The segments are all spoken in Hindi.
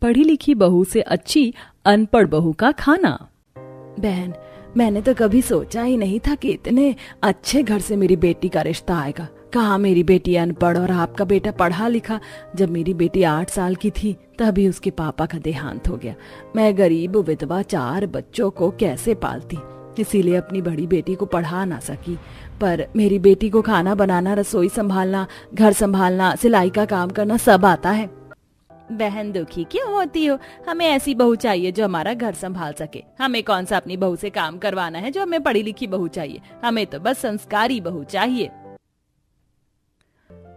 पढ़ी लिखी बहू से अच्छी अनपढ़ बहू का खाना। बहन, मैंने तो कभी सोचा ही नहीं था कि इतने अच्छे घर से मेरी बेटी का रिश्ता आएगा। कहाँ मेरी बेटी अनपढ़ और आपका बेटा पढ़ा लिखा। जब मेरी बेटी 8 साल की थी तभी उसके पापा का देहांत हो गया। मैं गरीब विधवा 4 बच्चों को कैसे पालती, इसीलिए अपनी बड़ी बेटी को पढ़ा ना सकी। पर मेरी बेटी को खाना बनाना, रसोई संभालना, घर संभालना, सिलाई का काम करना सब आता है। बहन दुखी क्यों होती हो? हमें ऐसी बहू चाहिए जो हमारा घर संभाल सके। हमें कौन सा अपनी बहू से काम करवाना है जो हमें पढ़ी लिखी बहू चाहिए। हमें तो बस संस्कारी बहू चाहिए।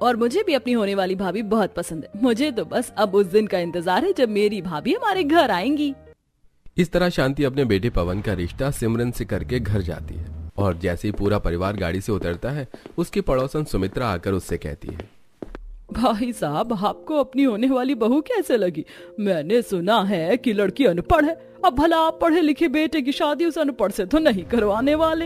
और मुझे भी अपनी होने वाली भाभी बहुत पसंद है। मुझे तो बस अब उस दिन का इंतजार है जब मेरी भाभी हमारे घर आएंगी। इस तरह शांति अपने बेटे पवन का रिश्ता सिमरन से करके घर जाती है और जैसे ही पूरा परिवार गाड़ी से उतरता है उसकी पड़ोसन सुमित्रा आकर उससे कहती है, भाई साहब, आपको अपनी होने वाली बहू कैसे लगी? मैंने सुना है कि लड़की अनपढ़ है। अब भला आप पढ़े लिखे बेटे की शादी उस अनपढ़ से तो नहीं करवाने वाले?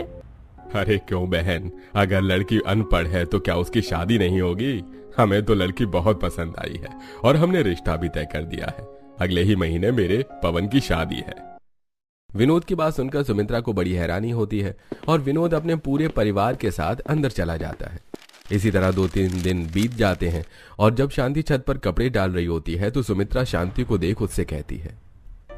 अरे क्यों बहन, अगर लड़की अनपढ़ है तो क्या उसकी शादी नहीं होगी? हमें तो लड़की बहुत पसंद आई है और हमने रिश्ता भी तय कर दिया है। अगले ही महीने मेरे पवन की शादी है। विनोद की बात सुनकर सुमित्रा को बड़ी हैरानी होती है और विनोद अपने पूरे परिवार के साथ अंदर चला जाता है। इसी तरह 2-3 दिन बीत जाते हैं और जब शांति छत पर कपड़े डाल रही होती है तो सुमित्रा शांति को देख उससे कहती है,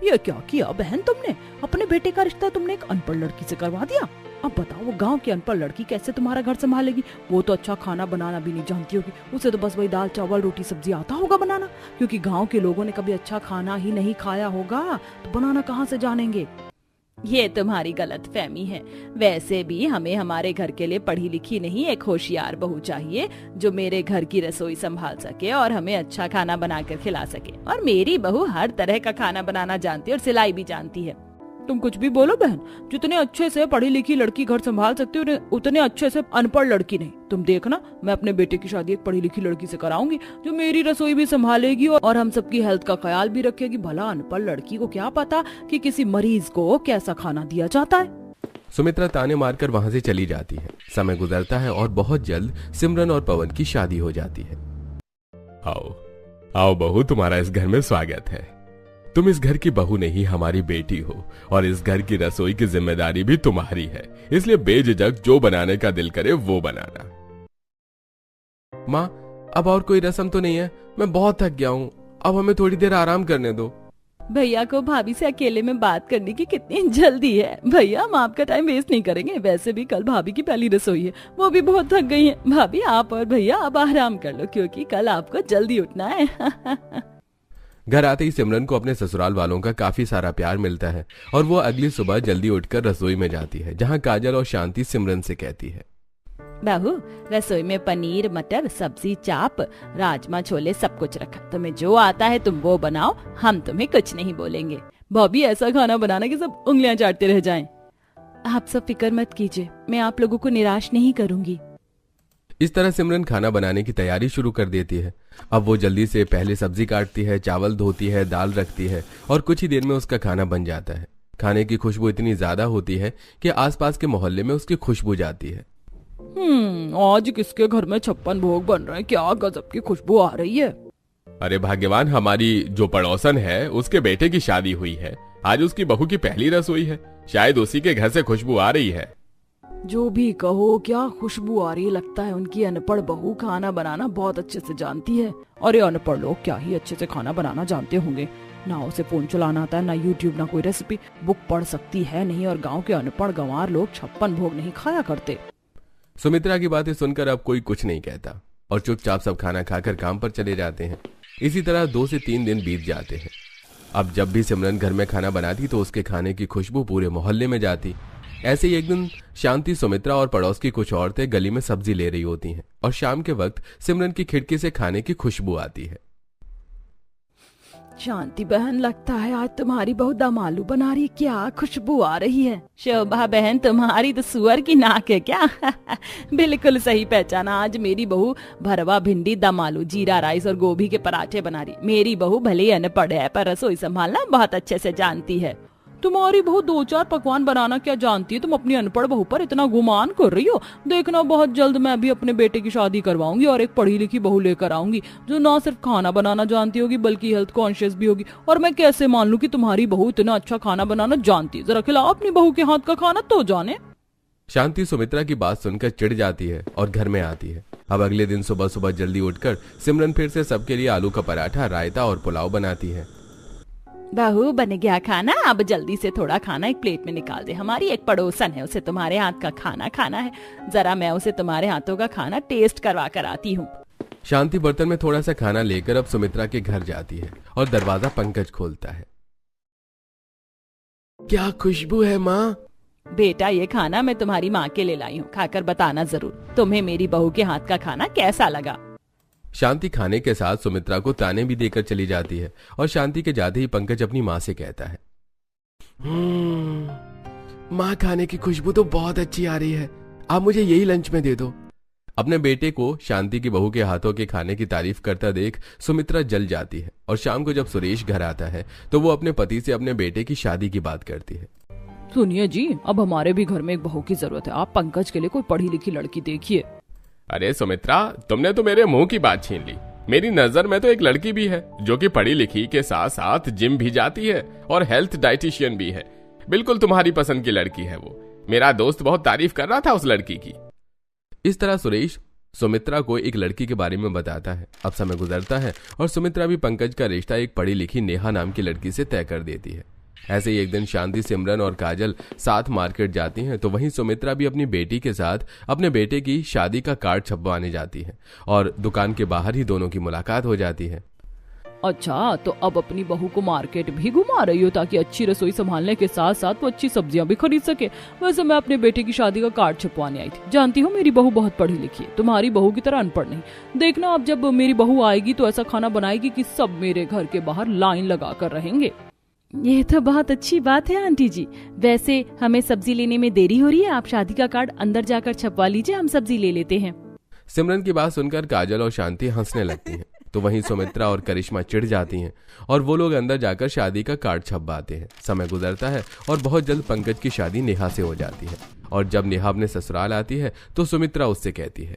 ये क्या किया बहन तुमने? अपने बेटे का रिश्ता तुमने एक अनपढ़ लड़की से करवा दिया। अब बताओ, वो गांव की अनपढ़ लड़की कैसे तुम्हारा घर संभालेगी? वो तो अच्छा खाना बनाना भी नहीं जानती होगी। उसे तो बस वही दाल चावल रोटी सब्जी आता होगा बनाना, क्योंकि गांव के लोगों ने कभी अच्छा खाना ही नहीं खाया होगा, तो बनाना कहाँ से जानेंगे? ये तुम्हारी गलत फहमी है। वैसे भी हमें हमारे घर के लिए पढ़ी लिखी नहीं, एक होशियार बहू चाहिए जो मेरे घर की रसोई संभाल सके और हमें अच्छा खाना बनाकर खिला सके। और मेरी बहू हर तरह का खाना बनाना जानती है और सिलाई भी जानती है। तुम कुछ भी बोलो बहन, जितने अच्छे से पढ़ी लिखी लड़की घर संभाल सकती है उतने अच्छे से अनपढ़ लड़की नहीं। तुम देखना, मैं अपने बेटे की शादी एक पढ़ी लिखी लड़की से कराऊंगी जो मेरी रसोई भी संभालेगी और हम सबकी हेल्थ का ख्याल भी रखेगी। भला अनपढ़ लड़की को क्या पता कि किसी मरीज को कैसा खाना दिया जाता है। सुमित्रा ताने मारकर वहां से चली जाती है। समय गुजरता है और बहुत जल्द सिमरन और पवन की शादी हो जाती है। आओ आओ बहू, तुम्हारा इस घर में स्वागत है। तुम इस घर की बहू नहीं, हमारी बेटी हो और इस घर की रसोई की जिम्मेदारी भी तुम्हारी है। इसलिए बेझिझक जो बनाने का दिल करे वो बनाना। माँ, अब और कोई रस्म तो नहीं है? मैं बहुत थक गया हूँ, अब हमें थोड़ी देर आराम करने दो। भैया को भाभी से अकेले में बात करने की कितनी जल्दी है। भैया, हम आपका टाइम वेस्ट नहीं करेंगे। वैसे भी कल भाभी की पहली रसोई है, वो भी बहुत थक गई है। भाभी, आप और भैया अब आराम कर लो क्योंकि कल आपको जल्दी उठना है। घर आते ही सिमरन को अपने ससुराल वालों का काफी सारा प्यार मिलता है और वो अगली सुबह जल्दी उठकर रसोई में जाती है, जहाँ काजल और शांति सिमरन से कहती है, बहू, रसोई में पनीर, मटर, सब्जी, चाप, राजमा, छोले सब कुछ रखा। तुम्हें जो आता है तुम वो बनाओ, हम तुम्हें कुछ नहीं बोलेंगे। भाभी, ऐसा खाना बनाना कि सब उंगलियां चाटते रह जाएं। आप सब फिक्र मत कीजिए, मैं आप लोगों को निराश नहीं करूंगी। इस तरह सिमरन खाना बनाने की तैयारी शुरू कर देती है। अब वो जल्दी से पहले सब्जी काटती है, चावल धोती है, दाल रखती है और कुछ ही देर में उसका खाना बन जाता है। खाने की खुशबू इतनी ज्यादा होती है कि आसपास के मोहल्ले में उसकी खुशबू जाती है। आज किसके घर में 56 भोग बन रहे हैं? क्या गजब की खुशबू आ रही है। अरे भाग्यवान, हमारी जो पड़ोसन है उसके बेटे की शादी हुई है। आज उसकी बहू की पहली रसोई है, शायद उसी के घर से खुशबू आ रही है। जो भी कहो, क्या खुशबू आ रही है। लगता है उनकी अनपढ़ बहू खाना बनाना बहुत अच्छे से जानती है। अरे अनपढ़ लोग क्या ही अच्छे से खाना बनाना जानते होंगे। ना उसे फोन चलाना आता है, ना यूट्यूब, ना कोई रेसिपी बुक पढ़ सकती है नहीं। और गांव के अनपढ़ गंवार लोग 56 भोग नहीं खाया करते। सुमित्रा की बातें सुनकर अब कोई कुछ नहीं कहता और चुपचाप सब खाना खाकर काम पर चले जाते हैं। इसी तरह 2 से 3 दिन बीत जाते हैं। अब जब भी सिमरन घर में खाना बनाती तो उसके खाने की खुशबू पूरे मोहल्ले में जाती। ऐसे ही एक दिन शांति, सुमित्रा और पड़ोस की कुछ औरतें गली में सब्जी ले रही होती हैं और शाम के वक्त सिमरन की खिड़की से खाने की खुशबू आती है। शांति बहन, लगता है आज तुम्हारी बहू दम आलू बना रही। क्या खुशबू आ रही है। शोभा बहन, तुम्हारी तो सुअर की नाक है क्या? बिल्कुल सही पहचाना। आज मेरी बहू भरवा भिंडी, दम आलू, जीरा राइस और गोभी के पराठे बना रही। मेरी बहू भले ही अनपढ़ है पर रसोई संभालना बहुत अच्छे से जानती है। तुम्हारी बहू 2-4 पकवान बनाना क्या जानती है? तुम अपनी अनपढ़ बहू पर इतना गुमान कर रही हो। देखना बहुत जल्द मैं भी अपने बेटे की शादी करवाऊंगी और एक पढ़ी लिखी बहू लेकर आऊंगी जो ना सिर्फ खाना बनाना जानती होगी बल्कि हेल्थ कॉन्शियस भी होगी। और मैं कैसे मान लूं कि तुम्हारी बहू इतना अच्छा खाना बनाना जानती है? जरा खिलाओ अपनी बहू के हाथ का खाना तो जाने। शांति सुमित्रा की बात सुनकर चिढ़ जाती है और घर में आती है। अब अगले दिन सुबह सुबह जल्दी उठकर सिमरन फिर से सबके लिए आलू का पराठा, रायता और पुलाव बनाती है। बहू बन गया खाना, अब जल्दी से थोड़ा खाना एक प्लेट में निकाल दे। हमारी एक पड़ोसन है, उसे तुम्हारे हाथ का खाना खाना है। जरा मैं उसे तुम्हारे हाथों का खाना टेस्ट करवा कर आती हूँ। शांति बर्तन में थोड़ा सा खाना लेकर अब सुमित्रा के घर जाती है और दरवाजा पंकज खोलता है। क्या खुशबू है माँ? बेटा ये खाना मैं तुम्हारी माँ के लिए लाई हूँ, खाकर बताना जरूर तुम्हें मेरी बहू के हाथ का खाना कैसा लगा। शांति खाने के साथ सुमित्रा को ताने भी देकर चली जाती है और शांति के जाते ही पंकज अपनी माँ से कहता है, माँ खाने की खुशबू तो बहुत अच्छी आ रही है, आप मुझे यही लंच में दे दो। अपने बेटे को शांति की बहू के हाथों के खाने की तारीफ करता देख सुमित्रा जल जाती है और शाम को जब सुरेश घर आता है तो वो अपने पति से अपने बेटे की शादी की बात करती है। सुनिए जी, अब हमारे भी घर में एक बहू की जरूरत है। आप पंकज के लिए कोई पढ़ी लिखी लड़की देखिए। अरे सुमित्रा, तुमने तो मेरे मुंह की बात छीन ली। मेरी नजर में तो एक लड़की भी है जो कि पढ़ी लिखी के साथ साथ जिम भी जाती है और हेल्थ डाइटिशियन भी है। बिल्कुल तुम्हारी पसंद की लड़की है वो। मेरा दोस्त बहुत तारीफ कर रहा था उस लड़की की। इस तरह सुरेश सुमित्रा को एक लड़की के बारे में बताता है। अब समय गुजरता है और सुमित्रा भी पंकज का रिश्ता एक पढ़ी लिखी नेहा नाम की लड़की से तय कर देती है। ऐसे ही एक दिन शांति, सिमरन और काजल साथ मार्केट जाती हैं तो वहीं सुमित्रा भी अपनी बेटी के साथ अपने बेटे की शादी का कार्ड छपवाने जाती है और दुकान के बाहर ही दोनों की मुलाकात हो जाती है। अच्छा, तो अब अपनी बहू को मार्केट भी घुमा रही हो ताकि अच्छी रसोई संभालने के साथ साथ वो अच्छी सब्जियां भी खरीद सके। वैसे मैं अपने बेटे की शादी का कार्ड छपवाने आई थी। जानती हूँ मेरी बहू बहुत पढ़ी लिखी है, तुम्हारी बहू की तरह अनपढ़ नहीं। देखना अब जब मेरी बहू आएगी तो ऐसा खाना बनाएगी कि सब मेरे घर के बाहर लाइन लगा कर रहेंगे। ये तो बहुत अच्छी बात है आंटी जी। वैसे हमें सब्जी लेने में देरी हो रही है, आप शादी का कार्ड अंदर जाकर छपवा लीजिए, हम सब्जी ले लेते हैं। सिमरन की बात सुनकर काजल और शांति हंसने लगती हैं तो वहीं सुमित्रा और करिश्मा चिढ़ जाती हैं और वो लोग अंदर जाकर शादी का कार्ड छपवाते हैं। समय गुजरता है और बहुत जल्द पंकज की शादी नेहा से हो जाती है और जब नेहा अपने ससुराल आती है तो सुमित्रा उससे कहती है,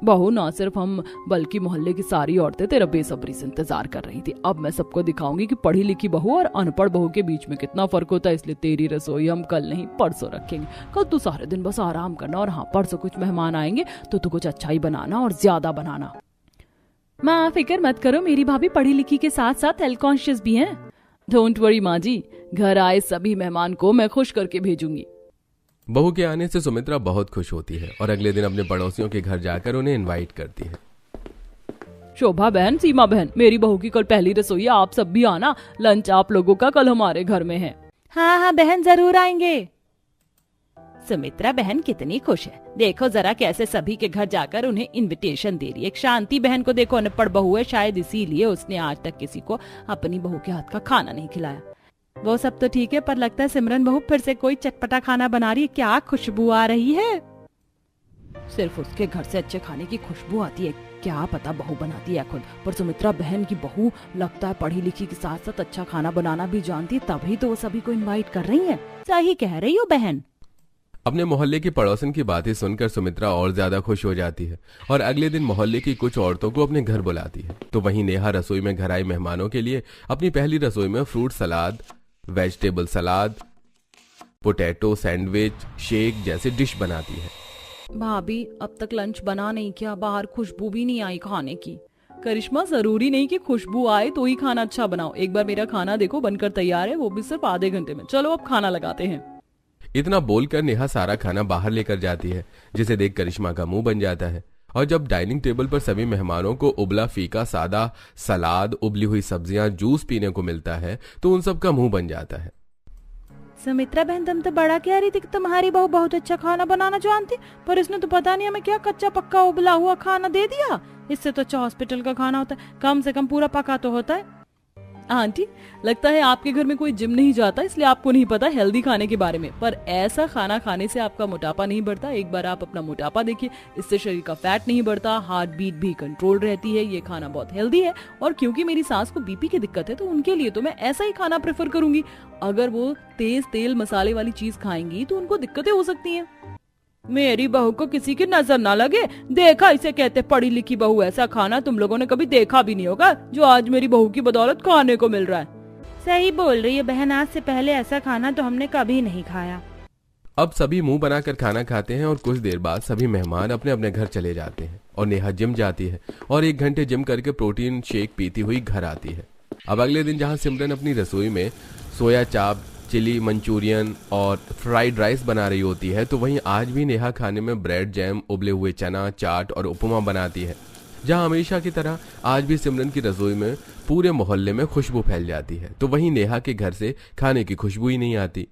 बहू ना सिर्फ हम बल्कि मोहल्ले की सारी औरतें तेरा बेसब्री से इंतजार कर रही थी। अब मैं सबको दिखाऊंगी कि पढ़ी लिखी बहू और अनपढ़ बहू के बीच में कितना फर्क होता है। इसलिए तेरी रसोई हम कल नहीं परसों रखेंगे। कल तू सारे दिन बस आराम करना और हाँ, परसों कुछ मेहमान आएंगे तो तू कुछ अच्छा ही बनाना और ज्यादा बनाना। माँ फिक्र मत करो, मेरी भाभी पढ़ी लिखी के साथ साथ हेल्थ कॉन्शियस भी हैं। डोंट वरी माँ जी, घर आए सभी मेहमान को मैं खुश करके भेजूंगी। बहू के आने से सुमित्रा बहुत खुश होती है और अगले दिन अपने पड़ोसियों के घर जाकर उन्हें इनवाइट करती है। शोभा बहन, सीमा बहन, मेरी बहू की कल पहली रसोई, आप सब भी आना। लंच आप लोगों का कल हमारे घर में है। हाँ हाँ बहन, जरूर आएंगे। सुमित्रा बहन कितनी खुश है, देखो जरा कैसे सभी के घर जाकर उन्हें इनविटेशन दे रही है। एक शांति बहन को देखो, अनपढ़ बहू है, शायद इसीलिए उसने आज तक किसी को अपनी बहू के हाथ का खाना नहीं खिलाया। वो सब तो ठीक है, पर लगता है सिमरन बहू फिर से कोई चटपटा खाना बना रही है। क्या खुशबू आ रही है। सिर्फ उसके घर से अच्छे खाने की खुशबू आती है, क्या पता बहू बनाती है खुद। पर सुमित्रा बहन की बहू लगता है पढ़ी लिखी के साथ साथ अच्छा खाना बनाना भी जानती है, तभी तो वो सभी को इनवाइट कर रही है। सही कह रही हो बहन। अपने मोहल्ले की पड़ोसन की बातें सुनकर सुमित्रा और ज्यादा खुश हो जाती है और अगले दिन मोहल्ले की कुछ औरतों को अपने घर बुलाती है। तो वहीं नेहा रसोई में घर आए मेहमानों के लिए अपनी पहली रसोई में फ्रूट सलाद, वेजिटेबल सलाद, पोटैटो सैंडविच, शेक जैसे डिश बनाती है। भाभी अब तक लंच बना नहीं किया, बाहर खुशबू भी नहीं आई खाने की। करिश्मा, जरूरी नहीं कि खुशबू आए तो ही खाना अच्छा बनाओ। एक बार मेरा खाना देखो, बनकर तैयार है, वो भी सिर्फ आधे घंटे में। चलो अब खाना लगाते हैं। इतना बोलकर नेहा सारा खाना बाहर लेकर जाती है, जिसे देख करिश्मा का मुंह बन जाता है। और जब डाइनिंग टेबल पर सभी मेहमानों को उबला फीका सादा सलाद, उबली हुई सब्जियां, जूस पीने को मिलता है तो उन सब का मुंह बन जाता है। सुमित्रा बहन, तुम तो बड़ा कह रही थी कि तुम्हारी बहू बहुत अच्छा खाना बनाना जानती, पर इसने तो पता नहीं हमें क्या कच्चा पक्का उबला हुआ खाना दे दिया। इससे तो अच्छा हॉस्पिटल का खाना होता है, कम से कम पूरा पका तो होता है। आंटी, लगता है आपके घर में कोई जिम नहीं जाता, इसलिए आपको नहीं पता हेल्दी खाने के बारे में। पर ऐसा खाना खाने से आपका मोटापा नहीं बढ़ता। एक बार आप अपना मोटापा देखिए, इससे शरीर का फैट नहीं बढ़ता, हार्ट बीट भी कंट्रोल रहती है। ये खाना बहुत हेल्दी है। और क्योंकि मेरी सास को बीपी की दिक्कत है, तो उनके लिए तो मैं ऐसा ही खाना प्रेफर करूंगी। अगर वो तेज तेल मसाले वाली चीज खाएंगी तो उनको दिक्कतें हो सकती हैं। मेरी बहू को किसी की नजर ना लगे, देखा इसे कहते पढ़ी लिखी बहू। ऐसा खाना तुम लोगों ने कभी देखा भी नहीं होगा जो आज मेरी बहू की बदौलत खाने को मिल रहा है। सही बोल रही है बहन, आज से पहले ऐसा खाना तो हमने कभी नहीं खाया। अब सभी मुंह बनाकर खाना खाते हैं और कुछ देर बाद सभी मेहमान अपने अपने घर चले जाते हैं और नेहा जिम जाती है और 1 घंटे जिम करके प्रोटीन शेक पीती हुई घर आती है। अब अगले दिन जहां सिमरन अपनी रसोई में सोया चाप, चिली मंचूरियन और फ्राइड राइस बना रही होती है, तो वहीं आज भी नेहा खाने में ब्रेड, जैम, उबले हुए चना, चाट और उपमा बनाती है। जहां हमेशा की तरह आज भी सिमरन की रसोई में पूरे मोहल्ले में खुशबू फैल जाती है, तो वहीं नेहा के घर से खाने की खुशबू ही नहीं आती।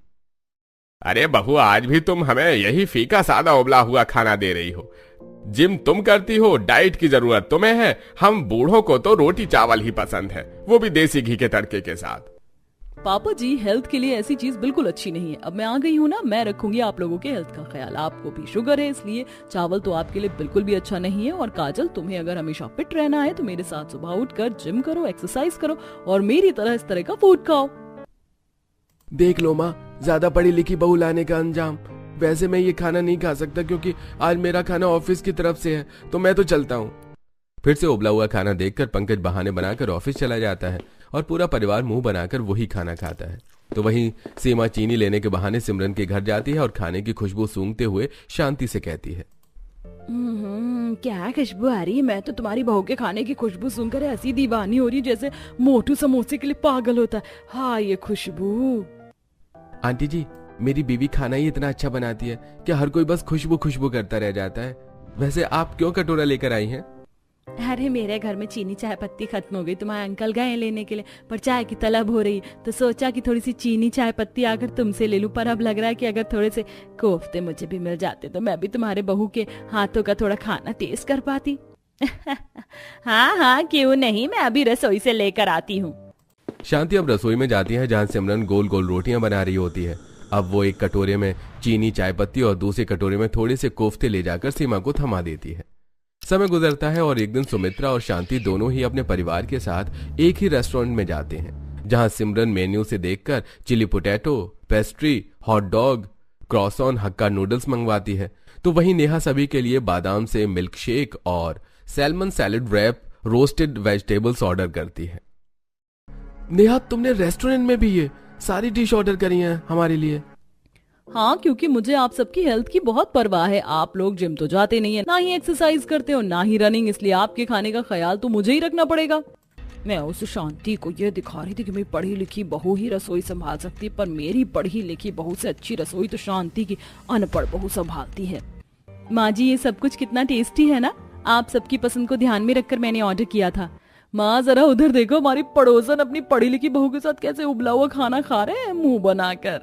अरे बहू, आज भी तुम हमें यही फीका सादा उबला हुआ खाना दे रही हो। जिम तुम करती हो, डाइट की जरूरत तुम्हें है। हम बूढ़ों को तो रोटी चावल ही पसंद है, वो भी देसी घी के तड़के के साथ। पापा जी, हेल्थ के लिए ऐसी चीज बिल्कुल अच्छी नहीं है। अब मैं आ गई हूँ ना, मैं रखूंगी आप लोगों के हेल्थ का ख्याल। आपको भी शुगर है, इसलिए चावल तो आपके लिए बिल्कुल भी अच्छा नहीं है। और काजल, तुम्हें अगर हमेशा फिट रहना है तो मेरे साथ सुबह उठकर जिम करो, एक्सरसाइज करो और मेरी तरह इस तरह का फूड खाओ। देख लो माँ, ज्यादा पढ़ी लिखी बहू लाने का अंजाम। वैसे मैं ये खाना नहीं खा सकता क्योंकि आज मेरा खाना ऑफिस की तरफ से है, तो मैं तो चलता हूँ। फिर से उबला हुआ खाना देखकर पंकज बहाने बनाकर ऑफिस चला जाता है और पूरा परिवार मुंह बनाकर वही खाना खाता है। तो वहीं सीमा चीनी लेने के बहाने सिमरन के घर जाती है और खाने की खुशबू सूंघते हुए शांति से कहती है, क्या खुशबू आ रही है। मैं तो तुम्हारी बहू के खाने की खुशबू सुनकर ऐसी दीवानी हो रही है जैसे मोटू समोसे के लिए पागल होता है। हाँ, ये खुशबू। आंटी जी, मेरी बीवी खाना ही इतना अच्छा बनाती है कि हर कोई बस खुशबू खुशबू करता रह जाता है। वैसे आप क्यों कटोरा लेकर आई हैं? अरे, मेरे घर में चीनी चाय पत्ती खत्म हो गई। तुम्हारे अंकल गए लेने के लिए, पर चाय की तलब हो रही, तो सोचा कि थोड़ी सी चीनी चाय पत्ती आकर तुमसे ले लूं। पर अब लग रहा है कि अगर थोड़े से कोफ्ते मुझे भी मिल जाते तो मैं भी तुम्हारे बहू के हाथों का थोड़ा खाना टेस्ट कर पाती। हाँ हाँ, क्यों नहीं, मैं अभी रसोई से लेकर आती हूँ। शांति अब रसोई में जाती है जहाँ सिमरन गोल गोल रोटियां बना रही होती है। अब वो एक कटोरे में चीनी चाय पत्ती और दूसरे कटोरे में थोड़े से कोफ्ते ले जाकर सीमा को थमा देती है। समय गुजरता है और एक दिन सुमित्रा और शांति दोनों ही अपने परिवार के साथ एक ही रेस्टोरेंट में जाते हैं, जहां सिमरन मेन्यू से देखकर chilli potato, pastry, hot dog, croissant, Hakka noodles मंगवाती है। तो वहीं नेहा सभी के लिए बादाम से मिल्क शेक और salmon salad wrap, roasted vegetables order करती है। नेहा, तुमने रेस्टोरेंट में भी ये सारी डिश ऑर्डर करी हैं हमारे लिए? हाँ, क्योंकि मुझे आप सबकी हेल्थ की बहुत परवाह है। आप लोग जिम तो जाते नहीं है, ना ही एक्सरसाइज करते हो, ना ही रनिंग, इसलिए आपके खाने का ख्याल तो मुझे ही रखना पड़ेगा। मैं उस शांति को ये दिखा रही थी कि मेरी पढ़ी लिखी बहू ही रसोई संभाल सकती है, पर मेरी पढ़ी लिखी बहू से अच्छी रसोई तो शांति की अनपढ़ बहू संभालती है। माँ जी, ये सब कुछ कितना टेस्टी है ना। आप सबकी पसंद को ध्यान में रखकर मैंने ऑर्डर किया था। माँ, जरा उधर देखो, हमारी पड़ोसन अपनी पढ़ी लिखी बहू के साथ कैसे उबला हुआ खाना खा रहे हैं मुंह बनाकर।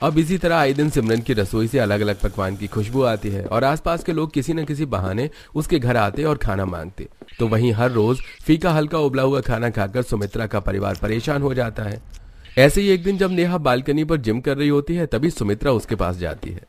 अब इसी तरह आए दिन सिमरन की रसोई से अलग अलग पकवान की खुशबू आती है और आसपास के लोग किसी न किसी बहाने उसके घर आते और खाना मांगते। तो वहीं हर रोज फीका हल्का उबला हुआ खाना खाकर सुमित्रा का परिवार परेशान हो जाता है। ऐसे ही एक दिन जब नेहा बालकनी पर जिम कर रही होती है, तभी सुमित्रा उसके पास जाती है।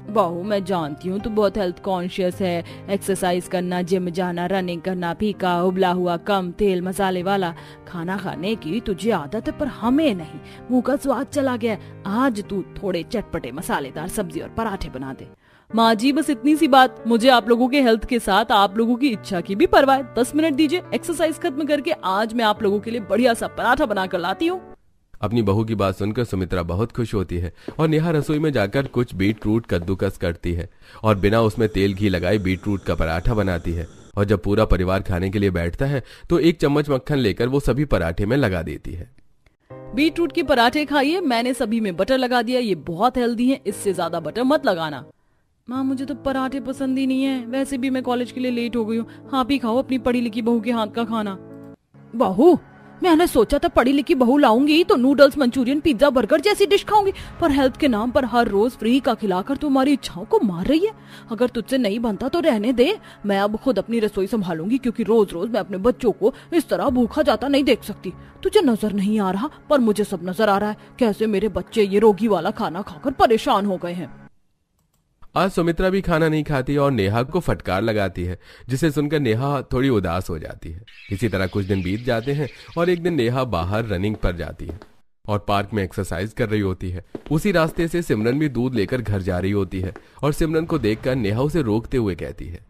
बहू, मैं जानती हूँ तू बहुत हेल्थ कॉन्शियस है। एक्सरसाइज करना, जिम जाना, रनिंग करना, फीका उबला हुआ कम तेल मसाले वाला खाना खाने की तुझे आदत है, पर हमें नहीं। मुंह का स्वाद चला गया। आज तू थोड़े चटपटे मसालेदार सब्जी और पराठे बना दे। माँ जी, बस इतनी सी बात। मुझे आप लोगों के हेल्थ के साथ आप लोगों की इच्छा की भी परवाह है। 10 मिनट दीजिए, एक्सरसाइज खत्म करके आज मैं आप लोगों के लिए बढ़िया सा पराठा बनाकर लाती हूँ। अपनी बहू की बात सुनकर सुमित्रा बहुत खुश होती है और नेहा रसोई में जाकर कुछ बीट रूट कद्दूकस करती है और बिना उसमें तेल घी लगाए बीट रूट का पराठा बनाती है। और जब पूरा परिवार खाने के लिए बैठता है तो 1 चम्मच मक्खन लेकर वो सभी पराठे में लगा देती है। बीट रूट के पराठे खाइए, मैंने सभी में बटर लगा दिया, ये बहुत हेल्दी है, इससे ज्यादा बटर मत लगाना। माँ, मुझे तो पराठे पसंद ही नहीं है, वैसे भी मैं कॉलेज के लिए लेट हो गई हूँ। आप ही खाओ अपनी पढ़ी लिखी बहू के हाथ का खाना। बहू, मैंने सोचा था पढ़ी लिखी बहू लाऊंगी तो नूडल्स, मंचूरियन, पिज्जा, बर्गर जैसी डिश खाऊंगी, पर हेल्थ के नाम पर हर रोज फ्री का खिलाकर तू हमारी इच्छाओं को मार रही है। अगर तुझसे नहीं बनता तो रहने दे, मैं अब खुद अपनी रसोई संभालूंगी, क्योंकि रोज रोज मैं अपने बच्चों को इस तरह भूखा जाता नहीं देख सकती। तुझे नजर नहीं आ रहा, पर मुझे सब नजर आ रहा है, कैसे मेरे बच्चे ये रोगी वाला खाना खाकर परेशान हो गए हैं। आज सुमित्रा भी खाना नहीं खाती और नेहा को फटकार लगाती है, जिसे सुनकर नेहा थोड़ी उदास हो जाती है। इसी तरह कुछ दिन बीत जाते हैं और एक दिन नेहा बाहर रनिंग पर जाती है और पार्क में एक्सरसाइज कर रही होती है। उसी रास्ते से सिमरन भी दूध लेकर घर जा रही होती है और सिमरन को देखकर नेहा उसे रोकते हुए कहती है,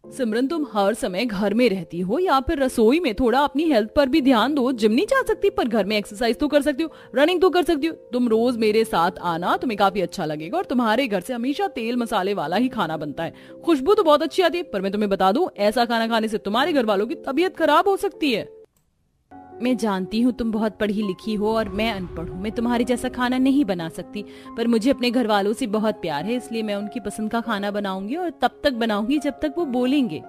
सिमरन, तुम हर समय घर में रहती हो या फिर रसोई में? थोड़ा अपनी हेल्थ पर भी ध्यान दो। जिम नहीं जा सकती पर घर में एक्सरसाइज तो कर सकती हो, रनिंग तो कर सकती हो। तुम रोज मेरे साथ आना, तुम्हें काफी अच्छा लगेगा। और तुम्हारे घर से हमेशा तेल मसाले वाला ही खाना बनता है। खुशबू तो बहुत अच्छी आती है, पर मैं तुम्हें बता दूं, ऐसा खाना खाने से तुम्हारे घर वालों की तबीयत खराब हो सकती है। मैं जानती हूँ तुम बहुत पढ़ी लिखी हो और मैं अनपढ़ हूँ। मैं तुम्हारी जैसा खाना नहीं बना सकती, पर मुझे अपने घर वालों से बहुत प्यार है, इसलिए मैं उनकी पसंद का खाना बनाऊंगी और तब तक बनाऊंगी जब तक वो बोलेंगे।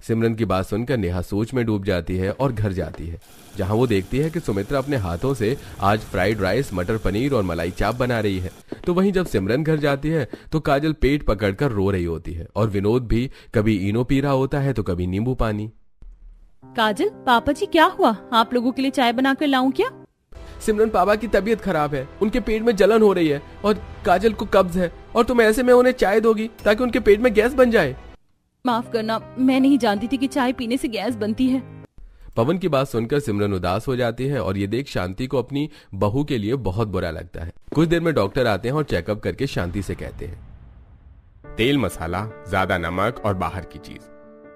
सिमरन की बात सुनकर नेहा सोच में डूब जाती है और घर जाती है, जहां वो देखती है कि सुमित्रा अपने हाथों से आज फ्राइड राइस, मटर पनीर और मलाई चाप बना रही है। तो वहीं जब सिमरन घर जाती है तो काजल पेट पकड़कर रो रही होती है और विनोद भी कभी इनो पी रहा होता है तो कभी नींबू पानी। काजल, पापा जी क्या हुआ? आप लोगों के लिए चाय बनाकर लाऊं क्या? सिमरन, पापा की तबीयत खराब है, उनके पेट में जलन हो रही है और काजल को कब्ज है, और तुम ऐसे में उन्हें चाय दोगी ताकि उनके पेट में गैस बन जाए। माफ करना, मैं नहीं जानती थी कि चाय पीने से गैस बनती है। पवन की बात सुनकर सिमरन उदास हो जाती है और ये देख शांति को अपनी बहू के लिए बहुत बुरा लगता है। कुछ देर में डॉक्टर आते हैं और चेकअप करके शांति से कहते हैं, तेल मसाला, ज्यादा नमक और बाहर की चीज।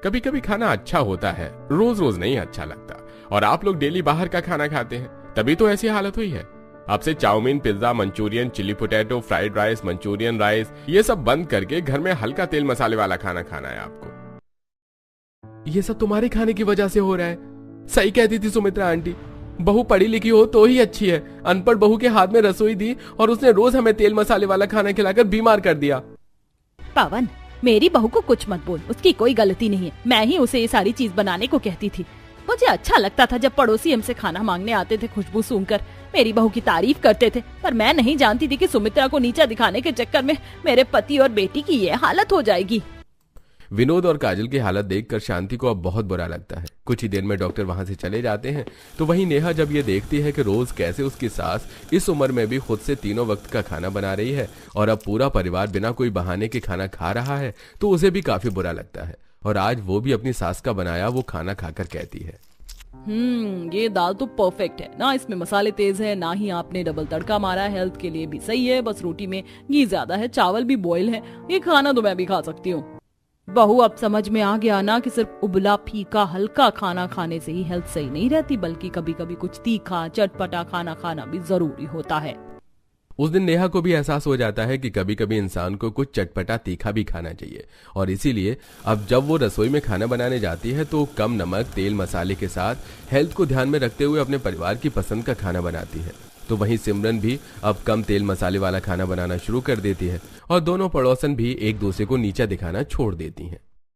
कभी कभी खाना अच्छा होता है, रोज रोज नहीं अच्छा लगता। और आप लोग डेली बाहर का खाना खाते हैं, तभी तो ऐसी हालत हुई है। अब से chowmein, pizza, Manchurian, chilli potato, fried rice, Manchurian rice, ये सब बंद करके घर में हल्का तेल मसाले वाला खाना खाना है आपको। ये सब तुम्हारे खाने की वजह से हो रहा है। सही कहती थी सुमित्रा आंटी, बहू पढ़ी लिखी हो तो ही अच्छी है। अनपढ़ बहू के हाथ में रसोई दी और उसने रोज हमें तेल मसाले वाला खाना खिलाकर बीमार कर दिया। पवन, मेरी बहू को कुछ मत बोल, उसकी कोई गलती नहीं है। मैं ही उसे ये सारी चीज बनाने को कहती थी। मुझे अच्छा लगता था जब पड़ोसी हमसे खाना मांगने आते थे, खुशबू सूंघकर मेरी बहू की तारीफ करते थे, पर मैं नहीं जानती थी कि सुमित्रा को नीचा दिखाने के चक्कर में मेरे पति और बेटी की ये हालत हो जाएगी। विनोद और काजल की हालत देखकर शांति को अब बहुत बुरा लगता है। कुछ ही देर में डॉक्टर वहां से चले जाते हैं। तो वहीं नेहा जब ये देखती है कि रोज कैसे उसकी सास इस उम्र में भी खुद से तीनों वक्त का खाना बना रही है और अब पूरा परिवार बिना कोई बहाने के खाना खा रहा है, तो उसे भी काफी बुरा लगता है। और आज वो भी अपनी सास का बनाया वो खाना खाकर कहती है, ये दाल तो परफेक्ट है ना, इसमें मसाले तेज है, ना ही आपने डबल तड़का मारा, हेल्थ के लिए भी सही है। बस रोटी में घी ज्यादा है, चावल भी बॉयल है, ये खाना तो मैं भी खा सकती हूँ। बहू, अब समझ में आ गया ना कि सिर्फ उबला फीका हल्का खाना खाने से ही हेल्थ सही नहीं रहती, बल्कि कभी कभी कुछ तीखा चटपटा खाना खाना भी जरूरी होता है। उस दिन नेहा को भी एहसास हो जाता है कि कभी कभी इंसान को कुछ चटपटा तीखा भी खाना चाहिए, और इसीलिए अब जब वो रसोई में खाना बनाने जाती है तो कम नमक, तेल, मसाले के साथ हेल्थ को ध्यान में रखते हुए अपने परिवार की पसंद का खाना बनाती है। तो वहीं सिमरन भी अब कम तेल मसाले वाला खाना बनाना शुरू कर देती है और दोनों पड़ोसन भी एक दूसरे को नीचा दिखाना छोड़ देती हैं।